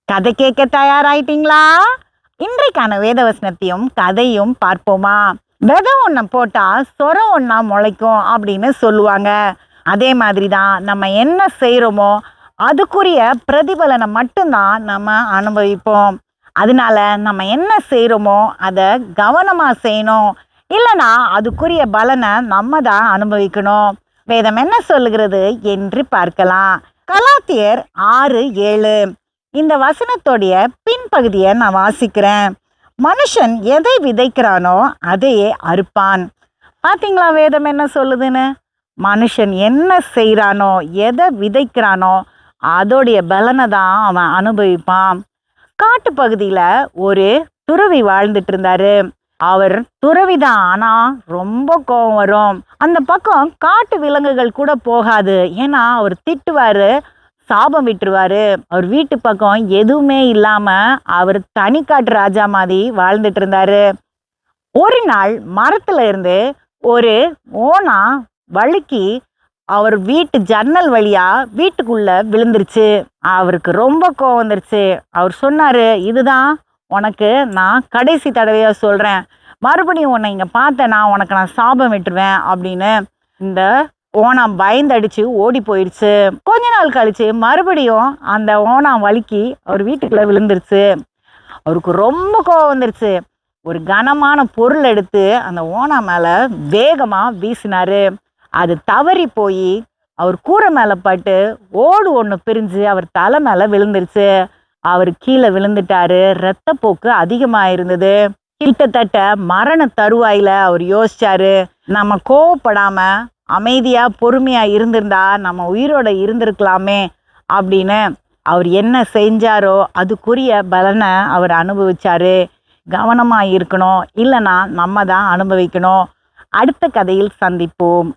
கதை கேட்க தயாராயிட்டீங்களா? இன்றைக்கான வேதவசனத்தையும் கதையும் பார்ப்போமா? விதை ஒன்றை போட்டா சொரம் ஒன்றா முளைக்கும் அப்படின்னு சொல்லுவாங்க. அதே மாதிரி தான் நம்ம என்ன செய்கிறோமோ அதுக்குரிய பிரதிபலனை மட்டும்தான் நம்ம அனுபவிப்போம். அதனால நம்ம என்ன செய்கிறோமோ அதை கவனமாக செய்யணும். இல்லைனா அதுக்குரிய பலனை நம்ம தான் அனுபவிக்கணும். வேதம் என்ன சொல்லுகிறது என்று பார்க்கலாம். கலாத்தியர் 6:7 இந்த வசனத்தோடைய பின்பகுதியை நான் வாசிக்கிறேன். மனுஷன் எதை விதைக்கிறானோ அதையே அறுப்பான். பார்த்தீங்களா வேதம் என்ன சொல்லுதுன்னு? மனுஷன் என்ன செய்கிறானோ, எதை விதைக்கிறானோ அதோடைய பலனை தான் அவன் அனுபவிப்பான். காட்டு பகுதியில் ஒரு துறவி வாழ்ந்துட்டு இருந்தாரு. அவர் துறவிதான், ஆனால் ரொம்ப கோபம் வரும். அந்த பக்கம் காட்டு விலங்குகள் கூட போகாது. ஏன்னா அவர் திட்டுவார், சாபம் விட்டுருவார். அவர் வீட்டு பக்கம் எதுவுமே இல்லாமல் அவர் தனிக்காட்டு ராஜா மாதிரி வாழ்ந்துட்டு இருந்தாரு. ஒரு நாள் மரத்துல இருந்து ஒரு ஓனா வழுக்கி அவர் வீட்டு ஜன்னல் வழியா வீட்டுக்குள்ள விழுந்துருச்சு. அவருக்கு ரொம்ப கோவம் வந்துருச்சு. அவர் சொன்னாரு, இதுதான் உனக்கு நான் கடைசி தடவையா சொல்றேன், மறுபடியும் உன்னை இங்க பார்த்தேன்னா உனக்கு நான் சாபம் விட்டுருவேன் அப்படின்னு. இந்த ஓணாம் பயந்தடிச்சு ஓடி போயிடுச்சு. கொஞ்ச நாள் கழிச்சு மறுபடியும் அந்த ஓணாம் வழுக்கி அவர் வீட்டுக்குள்ள விழுந்துருச்சு. அவருக்கு ரொம்ப கோவம் வந்துருச்சு. ஒரு கனமான பொருள் எடுத்து அந்த ஓணா மேல வேகமா வீசினாரு. அது தவறி போய் அவர் கூரை மேல பட்டு ஓடு ஒன்று பிரிஞ்சு அவர் தலை மேல விழுந்துருச்சு. அவர் கீழே விழுந்துட்டாரு. இரத்தப்போக்கு அதிகமா இருந்தது. கிட்டத்தட்ட மரண தருவாயில அவர் யோசிச்சாரு, நம்ம கோவப்படாம அமைதியா பொறுமையா இருந்திருந்தா நம்ம உயிரோட இருந்திருக்கலாமே அப்படின்னு. அவர் என்ன செஞ்சாரோ அதுக்குரிய பலனை அவர் அனுபவிச்சாரு. கவனமா இருக்கணும், இல்லைன்னா நம்ம தான் அனுபவிக்கணும். அடுத்த கதையில் சந்திப்போம்.